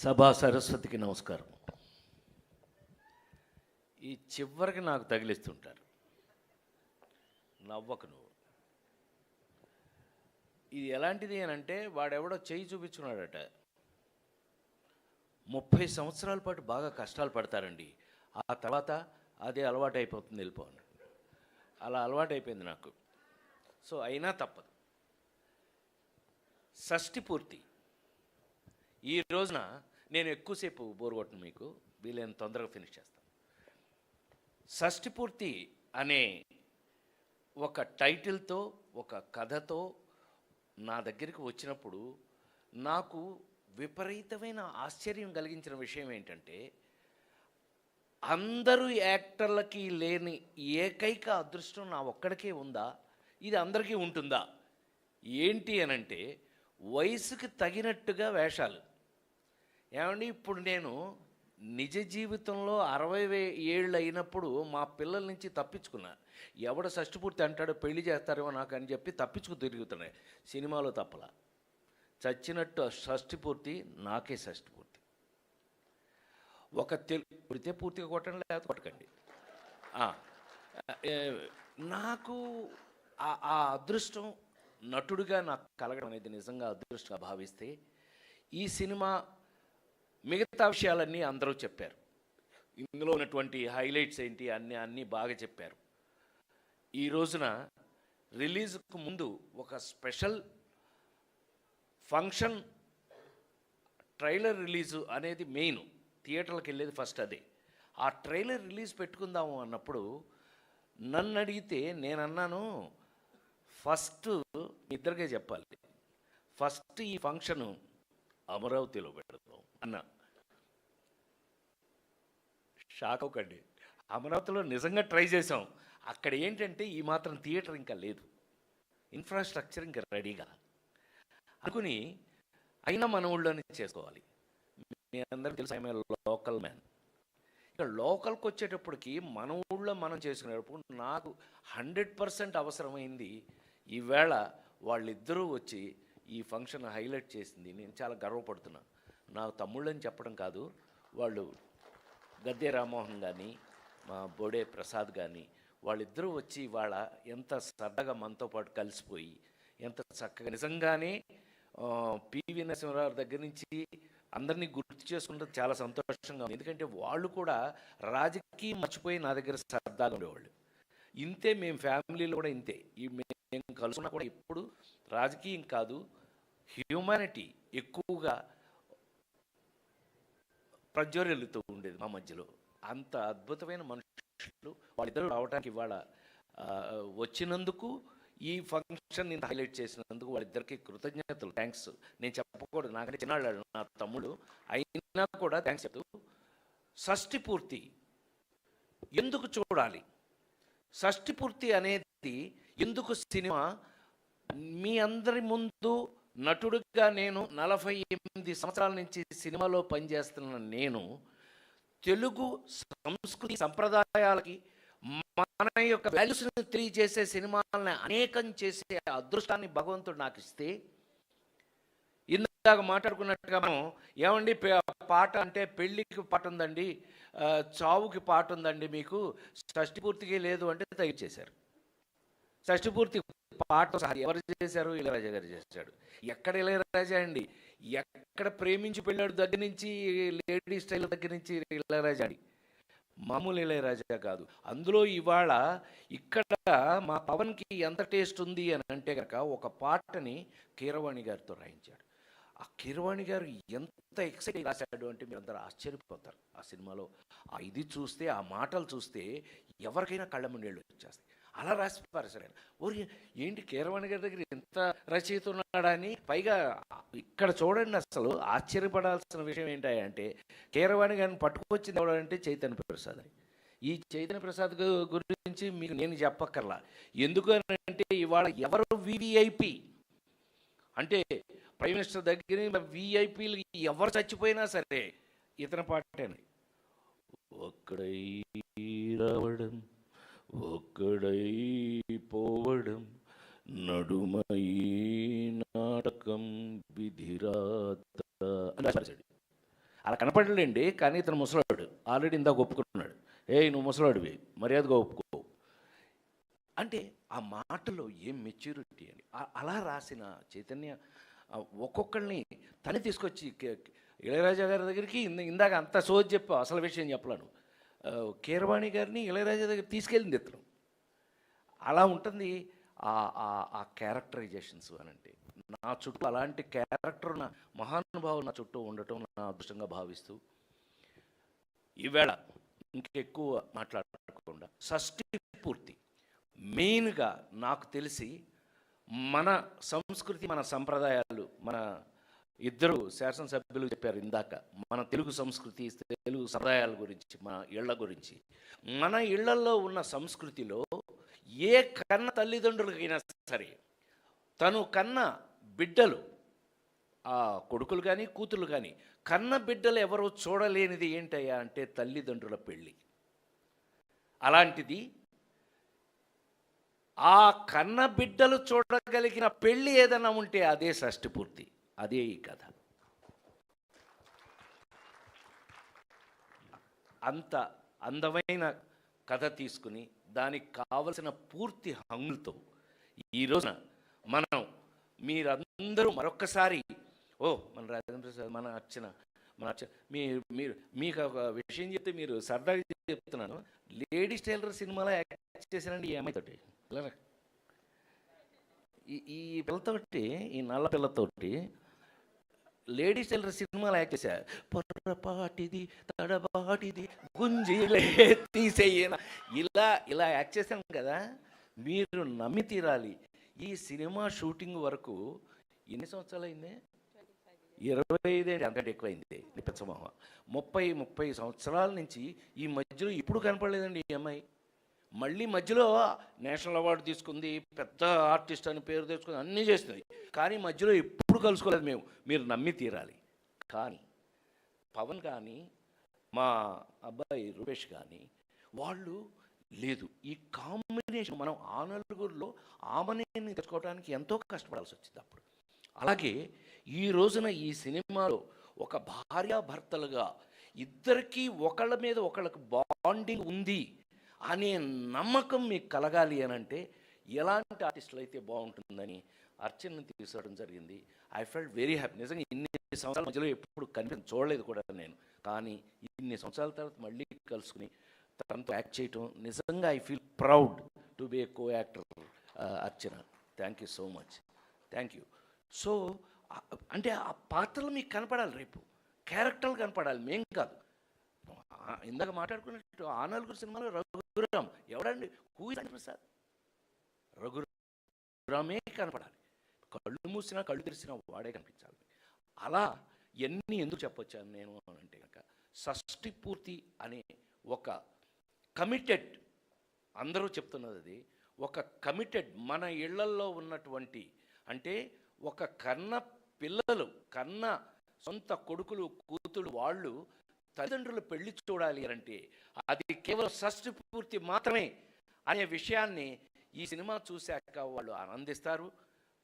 సభా సరస్వతికి నమస్కారం. ఈ చివరికి నాకు తగిలిస్తుంటారు, నవ్వకు నువ్వు. ఇది ఎలాంటిది అని అంటే, వాడెవడో చేయి చూపించుకున్నాడట. 30 సంవత్సరాల పాటు బాగా కష్టాలు పడతారండి, ఆ తర్వాత అదే అలవాటు అయిపోతుంది, వెళ్ళిపోను. అలా అలవాటు అయిపోయింది నాకు. సో అయినా తప్పదు. షష్ఠి పూర్తి ఈ రోజున నేను ఎక్కువసేపు బోర్ కొట్టను, మీకు వీలైన తొందరగా ఫినిష్ చేస్తాను. షష్ఠి పూర్తి అనే ఒక టైటిల్తో, ఒక కథతో నా దగ్గరికి వచ్చినప్పుడు నాకు విపరీతమైన ఆశ్చర్యం కలిగించిన విషయం ఏంటంటే, అందరూ యాక్టర్లకి లేని ఏకైక అదృష్టం నా ఒక్కడికే ఉందా, ఇది అందరికీ ఉంటుందా ఏంటి అనంటే, వయసుకి తగినట్టుగా వేషాలు. ఏమండి, ఇప్పుడు నేను నిజ జీవితంలో 60 ఏళ్ళు అయినప్పుడు మా పిల్లల నుంచి తప్పించుకున్నా. ఎవడ షష్ఠి పూర్తి అంటాడో పెళ్లి చేస్తారేమో నాకు అని చెప్పి తప్పించుకు తిరుగుతున్నాయి. సినిమాలో తప్పలా, చచ్చినట్టు షష్ఠి పూర్తి నాకే షష్ఠి పూర్తి. ఒక పుడితే పూర్తిగా కొట్టండి, లేకపోతే కొట్టకండి. నాకు ఆ అదృష్టం నటుడిగా నాకు కలగడం అనేది నిజంగా అదృష్టంగా భావిస్తే, ఈ సినిమా మిగతా విషయాలన్నీ అందరూ చెప్పారు. ఇందులో ఉన్నటువంటి హైలైట్స్ ఏంటి అన్నీ బాగా చెప్పారు. ఈ రోజున రిలీజ్కు ముందు ఒక స్పెషల్ ఫంక్షన్, ట్రైలర్ రిలీజు అనేది మెయిన్. థియేటర్లకు వెళ్ళేది ఫస్ట్ అదే. ఆ ట్రైలర్ రిలీజ్ పెట్టుకుందాము అన్నప్పుడు నన్ను అడిగితే నేను అన్నాను, ఫస్ట్ మీ ఇద్దరికే చెప్పాలి, ఫస్ట్ ఈ ఫంక్షను అమరావతిలో పెడతాం అన్న. షాక్ అవ్వకండి, అమరావతిలో నిజంగా ట్రై చేసాం. అక్కడ ఏంటంటే ఈ మాత్రం థియేటర్ ఇంకా లేదు, ఇన్ఫ్రాస్ట్రక్చర్ ఇంకా రెడీగా అనుకుని, అయినా మన ఊళ్ళోనే చేసుకోవాలి. మీ అందరికీ తెలుసు, ఐఎమ్ లోకల్ మ్యాన్. ఇక లోకల్కి వచ్చేటప్పటికి మన ఊళ్ళో మనం చేసుకునేటప్పుడు నాకు 100% అవసరమైంది. ఈవేళ వాళ్ళిద్దరూ వచ్చి ఈ ఫంక్షన్ హైలైట్ చేసింది. నేను చాలా గర్వపడుతున్నా. నాకు తమ్ముళ్ళని చెప్పడం కాదు, వాళ్ళు గద్దె రామ్మోహన్ కానీ, మా బోడే ప్రసాద్ కానీ, వాళ్ళిద్దరూ వచ్చి వాళ్ళ ఎంత సరదాగా మనతో పాటు కలిసిపోయి, ఎంత చక్కగా నిజంగానే పివి నరసింహారావు దగ్గర నుంచి అందరినీ గుర్తు చేసుకుంటే చాలా సంతోషంగా ఉంది. ఎందుకంటే వాళ్ళు కూడా రాజకీయం మర్చిపోయి నా దగ్గర సరదాగా ఉండేవాళ్ళు. ఇంతే, మేము ఫ్యామిలీలో కూడా ఇంతే. మేము కలుసుకున్నా కూడా ఎప్పుడు రాజకీయం కాదు, హ్యూమానిటీ ఎక్కువగా ప్రజ్వరిల్లుతూ ఉండేది మా మధ్యలో. అంత అద్భుతమైన మనుషులు వాళ్ళిద్దరూ రావడానికి, ఇవాళ వచ్చినందుకు, ఈ ఫంక్షన్ నేను హైలైట్ చేసినందుకు వాళ్ళిద్దరికీ కృతజ్ఞతలు, థ్యాంక్స్. నేను చెప్పకూడదు, నాకంటే చిన్నాడు నా తమ్ముడు, అయినా కూడా థ్యాంక్స్ చెప్తూ, షష్ఠి పూర్తి ఎందుకు చూడాలి, షష్ఠి పూర్తి అనేది ఎందుకు సినిమా, మీ అందరి ముందు నటుడిగా నేను 48 సంవత్సరాల నుంచి సినిమాలో పనిచేస్తున్న నేను, తెలుగు సంస్కృతి సంప్రదాయాలకి మన యొక్క వాల్యూస్ని తెలియజేసే సినిమాలని అనేకం చేసే అదృష్టాన్ని భగవంతుడు నాకు ఇస్తే, ఇందాక మాట్లాడుకున్నట్టుగా మనం ఏమండి పాట అంటే పెళ్ళికి పాట ఉందండి, చావుకి పాట ఉందండి, మీకు షష్ఠి పూర్తికి లేదు అంటే తగ్గించేశారు. షష్ఠి పూర్తి పాట ఎవరు చేశారు? ఇళయరాజా గారు చేశాడు. ఎక్కడ ఇళయరాజా అండి, ఎక్కడ ప్రేమించి పెళ్ళాడు దగ్గర నుంచి, లేడీ స్టైల్ దగ్గర నుంచి ఇళయరాజా అండి, మామూలు ఇళయరాజా కాదు. అందులో ఇవాళ ఇక్కడ మా పవన్కి ఎంత టేస్ట్ ఉంది అని అంటే కనుక, ఒక పాటని కీరవాణి గారితో రాయించాడు. ఆ కీరవాణి గారు ఎంత ఎక్సైట్ రాశాడు అంటే మీరు అందరూ ఆశ్చర్యపోతారు. ఆ సినిమాలో ఆ ఇది చూస్తే, ఆ మాటలు చూస్తే ఎవరికైనా కళ్ళ ముండేళ్ళు వచ్చేస్తాయి. అలా రాసిపారు సార్ ఆయన. ఓరి ఏంటి కీరవాణి గారి దగ్గర ఎంత రచయిత ఉన్నాడని. పైగా ఇక్కడ చూడండి, అసలు ఆశ్చర్యపడాల్సిన విషయం ఏంటంటే, కీరవాణి గారిని పట్టుకొచ్చింది ఎవడంటే చైతన్య ప్రసాద్ అని. ఈ చైతన్య ప్రసాద్ గురించి మీకు నేను చెప్పక్కర్లా. ఎందుకు అంటే, ఇవాళ ఎవరు వివిఐపి అంటే ప్రైమ్ మినిస్టర్ దగ్గర విఐపీలు ఎవరు చచ్చిపోయినా సరే ఇతని పాటేనే. ఒక్కడై రావడం, ఒక్కడై పోవడం, నడుమై నాటకం విధిరాత అని రాశాడు. అలా కనపడలేండి, కానీ ఇతను ముసలాడు ఆల్రెడీ ఇందాక ఒప్పుకున్నాడు. నువ్వు ముసలాడివి, మర్యాదగా ఒప్పుకో అంటే ఆ మాటలో ఏం మెచ్యూరిటీ అని. అలా రాసిన చైతన్య ఒక్కొక్కరిని తనే తీసుకొచ్చి ఇళయరాజా గారి దగ్గరికి ఇందాక అంత సోది చెప్పావు, అసలు విషయం చెప్పలేను. కీరవాణి గారిని ఇళయరాజా దగ్గర తీసుకెళ్ళింది ఇతను. అలా ఉంటుంది ఆ క్యారెక్టరైజేషన్స్ అని. అంటే నా చుట్టూ అలాంటి క్యారెక్టర్ ఉన్న మహానుభావులు నా చుట్టూ ఉండటం నా అదృష్టంగా భావిస్తూ, ఈవేళ ఇంకెక్కువ మాట్లాడకుండా షష్ఠి పూర్తి మెయిన్గా నాకు తెలిసి మన సంస్కృతి, మన సంప్రదాయాలు, మన ఇద్దరు శాసనసభ్యులు చెప్పారు ఇందాక, మన తెలుగు సంస్కృతి, తెలుగు సంప్రదాయాల గురించి, మన ఇళ్ల గురించి. మన ఇళ్లల్లో ఉన్న సంస్కృతిలో ఏ కన్న తల్లిదండ్రులకైనా సరే తను కన్న బిడ్డలు, ఆ కొడుకులు కానీ కూతురు కానీ, కన్న బిడ్డలు ఎవరో చూడలేనిది ఏంటయ్యా అంటే తల్లిదండ్రుల పెళ్ళి. అలాంటిది ఆ కన్న బిడ్డలు చూడగలిగిన పెళ్ళి ఏదైనా ఉంటే అదే షష్ఠి పూర్తి, అదే ఈ కథ. అంత అందమైన కథ తీసుకుని దానికి కావలసిన పూర్తి హంగులతో ఈ రోజున మనం మీరందరూ మరొక్కసారి మన రాజేంద్ర ప్రసాద్, మన అర్చన మీరు మీకు ఒక విషయం చెప్తే మీరు సరదాగా చెప్తున్నాను. లేడీస్ టైలర్ సినిమాలో యాక్ట్ చేశానండి ఈ అమ్మాయితోటి. ఈ పిల్లతోటి, ఈ నల్ల పిల్లతోటి లేడీస్ టైలర్ సినిమాలో యాక్ట్ చేశారు. పొరపాటిది తడబాటిది గుంజీలే తీసేయన, ఇలా యాక్ట్ చేశాను కదా. మీరు నమ్మి తీరాలి. ఈ సినిమా షూటింగ్ వరకు ఎన్ని సంవత్సరాలు అయింది? 25 అంతకంటే ఎక్కువైంది. నిపించమోహ 30 సంవత్సరాల నుంచి ఈ మధ్యలో ఇప్పుడు కనపడలేదండి ఈ అమ్మాయి. మళ్ళీ మధ్యలో నేషనల్ అవార్డు తీసుకుంది, పెద్ద ఆర్టిస్ట్ అని పేరు తెచ్చుకుంది, అన్నీ చేస్తుంది. కానీ మధ్యలో ఎప్పుడు కలుసుకోలేదు మేము, మీరు నమ్మి తీరాలి. కానీ పవన్ కానీ, మా అబ్బాయి రూపేష్ కానీ, వాళ్ళు లేదు. ఈ కాంబినేషన్ మనం ఆ నలుగురిలో ఆమనేని తెచ్చుకోవడానికి ఎంతో కష్టపడాల్సి వచ్చింది అప్పుడు. అలాగే ఈ రోజున ఈ సినిమాలో ఒక భార్యాభర్తలుగా ఇద్దరికీ ఒకళ్ళ మీద ఒకళ్ళకి బాండింగ్ ఉంది అనే నమ్మకం మీకు కలగాలి అని అంటే ఎలాంటి ఆర్టిస్టులు అయితే బాగుంటుందని అర్చనని తీసుకోవడం జరిగింది. I felt very happy. నిజంగా ఇన్ని సంవత్సరాల మధ్యలో ఎప్పుడు చూడలేదు కూడా నేను, కానీ ఇన్ని సంవత్సరాల తర్వాత మళ్ళీ కలుసుకుని తనతో యాక్ట్ చేయటం నిజంగా I feel proud to be A co actor Archana. Thank you so much, thank you. So అంటే ఆ పాత్రలు మీకు కనపడాలి, రేపు క్యారెక్టర్లు కనపడాలి, మేం కాదు. ఇందాక మాట్లాడుకున్నట్టు ఆ నలుగురు సినిమాలో రఘురామ్ ఎవడండి? Who is Prasad? రఘురామే కనపడాలి. కళ్ళు మూసినా కళ్ళు తెరిసినా వాడే కనిపించాలి. అలా ఎన్ని ఎందుకు చెప్పొచ్చాను నేను అంటే కనుక, షష్ఠి పూర్తి అనే ఒక కమిటెడ్, అందరూ చెప్తున్నది అది, ఒక కమిటెడ్ మన ఇళ్లల్లో ఉన్నటువంటి, అంటే ఒక కన్న పిల్లలు, కన్న సొంత కొడుకులు కూతురు వాళ్ళు తల్లిదండ్రుల పెళ్లి చూడాలి అంటే అది కేవలం షష్ఠి పూర్తి మాత్రమే అనే విషయాన్ని ఈ సినిమా చూశాక వాళ్ళు ఆనందిస్తారు.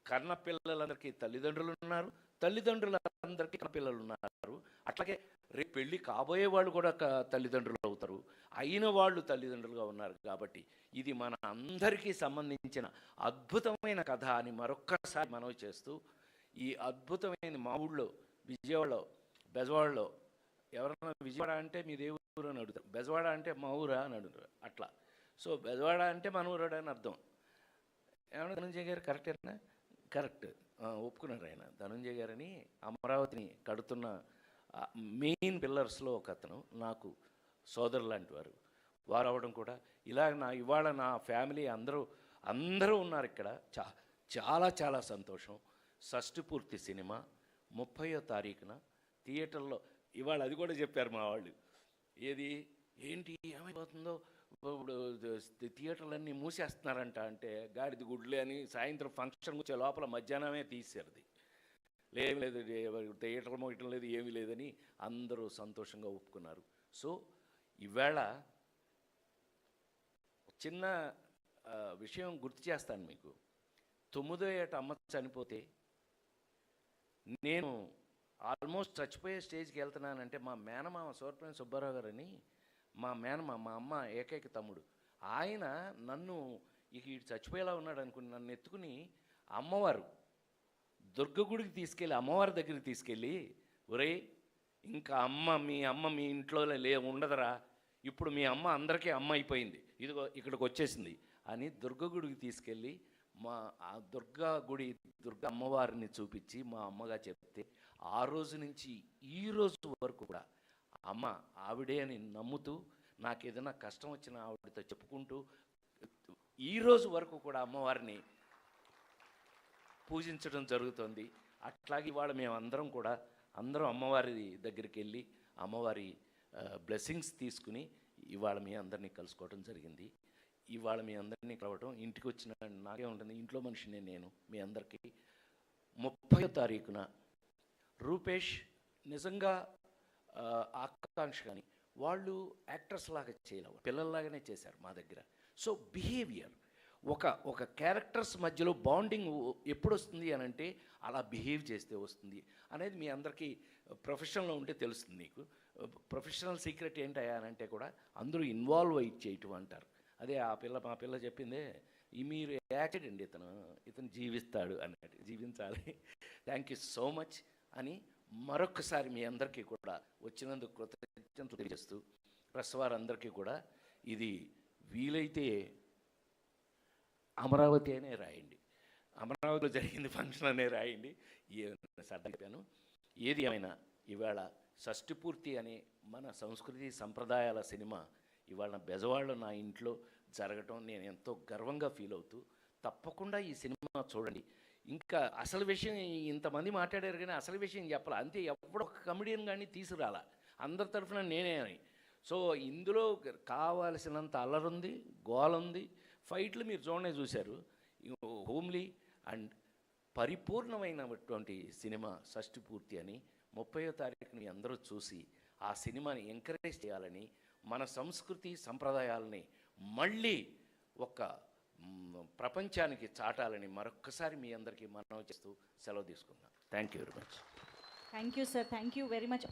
కన్న పిల్లలందరికీ తల్లిదండ్రులు ఉన్నారు, తల్లిదండ్రులందరికీ కన్న పిల్లలు ఉన్నారు. అట్లాగే రేపు పెళ్ళి కాబోయే వాళ్ళు కూడా తల్లిదండ్రులు అవుతారు, అయిన వాళ్ళు తల్లిదండ్రులుగా ఉన్నారు. కాబట్టి ఇది మన అందరికీ సంబంధించిన అద్భుతమైన కథ అని మరొక్కసారి మనవి చేస్తూ, ఈ అద్భుతమైన మా ఊళ్ళో విజయవాడలో, బెజవాడలో, ఎవరన్నా విజయవాడ అంటే మీ దేవుడు అని అడుగుతారు, బెజవాడ అంటే మా ఊరా అని అడుగుతారు. అట్లా సో బెజవాడ అంటే మన ఊరాడు అని అర్థం. ఏమన్నా ధనంజయ గారు కరెక్టేనా? కరెక్ట్, ఒప్పుకున్నారు ఆయన. ధనంజయ గారని అమరావతిని కడుతున్న మెయిన్ పిల్లర్స్లో ఒక అతను, నాకు సోదరు లాంటి వారు. వారు అవ్వడం కూడా ఇలా ఇవాళ నా ఫ్యామిలీ అందరూ ఉన్నారు ఇక్కడ. చాలా చాలా సంతోషం. షష్ఠి పూర్తి సినిమా 30వ తారీఖున థియేటర్లో, ఇవాళ అది కూడా చెప్పారు మా వాళ్ళు, ఏంటి ఏమైపోతుందో ఇప్పుడు థియేటర్లన్నీ మూసేస్తున్నారంట అంటే, గాడిది గుడ్లే అని సాయంత్రం ఫంక్షన్ వచ్చే లోపల మధ్యాహ్నమే తీసేది. ఏమీ లేదు, థియేటర్ మోయటం లేదు, ఏమీ లేదని అందరూ సంతోషంగా ఒప్పుకున్నారు. సో ఈవేళ చిన్న విషయం గుర్తు చేస్తాను మీకు. 9వ ఏట అమ్మ చనిపోతే నేను ఆల్మోస్ట్ చచ్చిపోయే స్టేజ్కి వెళ్తున్నానంటే మా మేనమామ సూరపల్లి సుబ్బారావు గారని మా మేనమామ, మా అమ్మ ఏకైక తమ్ముడు, ఆయన నన్ను ఇక ఇటు చచ్చిపోయేలా ఉన్నాడు అనుకుని నన్ను ఎత్తుకుని అమ్మవారు దుర్గ గుడికి తీసుకెళ్ళి అమ్మవారి దగ్గరికి తీసుకెళ్ళి, ఒరేయ్ ఇంకా మీ అమ్మ మీ ఇంట్లో ఉండదురా, ఇప్పుడు మీ అమ్మ అందరికీ అమ్మ అయిపోయింది, ఇదిగో ఇక్కడికి వచ్చేసింది అని దుర్గ గుడికి తీసుకెళ్ళి ఆ దుర్గా అమ్మవారిని చూపించి మా అమ్మగా చెప్తే ఆ రోజు నుంచి ఈ రోజు వరకు కూడా అమ్మ ఆవిడే అని నమ్ముతూ నాకు ఏదైనా కష్టం వచ్చినా ఆవిడతో చెప్పుకుంటూ ఈ రోజు వరకు కూడా అమ్మవారిని పూజించడం జరుగుతుంది. అట్లాగే ఇవాళ మేమందరం కూడా అందరం అమ్మవారి దగ్గరికి వెళ్ళి అమ్మవారి బ్లెస్సింగ్స్ తీసుకుని ఇవాళ మీ అందరినీ కలుసుకోవడం జరిగింది. ఇవాళ మీ అందరినీ కలవటం, ఇంటికి వచ్చిన నాకే ఉంటుంది, ఇంట్లో మనిషినే నేను మీ అందరికీ. 30వ తారీఖున రూపేష్ నిజంగా ఆకాంక్ష కానీ వాళ్ళు యాక్టర్స్ లాగా చేయలేవు, పిల్లల్లాగానే చేశారు మా దగ్గర. సో బిహేవియర్ ఒక క్యారెక్టర్స్ మధ్యలో బాండింగ్ ఎప్పుడు వస్తుంది అని అంటే అలా బిహేవ్ చేస్తే వస్తుంది అనేది మీ అందరికీ ప్రొఫెషనల్లో ఉంటే తెలుస్తుంది. నీకు ప్రొఫెషనల్ సీక్రెట్ ఏంటయ్యా అని అంటే కూడా అందరూ ఇన్వాల్వ్ అయ్యి చేయటం అంటారు. అదే మా పిల్ల చెప్పిందే, మీరు యాక్సిడెంట్ ఇతను జీవిస్తాడు అన్నట్టు, జీవించాలి. థ్యాంక్ యూ సో మచ్ అని మరొకసారి మీ అందరికీ కూడా వచ్చినందుకు కృతజ్ఞతలు తెలియజేస్తూ, ప్రెస్ వారందరికీ కూడా ఇది వీలైతే అమరావతి అనే రాయండి, అమరావతిలో జరిగింది ఫంక్షన్ అనే రాయండి. చెప్పాను. ఏది ఏమైనా ఇవాళ షష్ఠిపూర్తి అనే మన సంస్కృతి సంప్రదాయాల సినిమా ఇవాళ బెజవాడలో నా ఇంట్లో జరగటం నేను ఎంతో గర్వంగా ఫీల్ అవుతూ, తప్పకుండా ఈ సినిమా చూడండి. ఇంకా అసలు విషయం ఇంతమంది మాట్లాడారు కానీ అసలు విషయం చెప్పాలి అంతే. ఎప్పుడో ఒక కమెడియన్ కానీ తీసుకురాలా, అందరి తరఫున నేనే అని. సో ఇందులో కావాల్సినంత అల్లరుంది, గోలుంది, ఫైట్లు మీరు చూశారు. హోమ్లీ అండ్ పరిపూర్ణమైనటువంటి సినిమా షష్ఠిపూర్తి అని 30వ తారీఖుని అందరూ చూసి ఆ సినిమాని ఎంకరేజ్ చేయాలని, మన సంస్కృతి సంప్రదాయాలని మళ్ళీ ఒక ప్రపంచానికి చాటాలని మరొక్కసారి మీ అందరికీ మనవి చేస్తూ సెలవు తీసుకుందాం. Thank you very much. Thank you sir, thank you very much.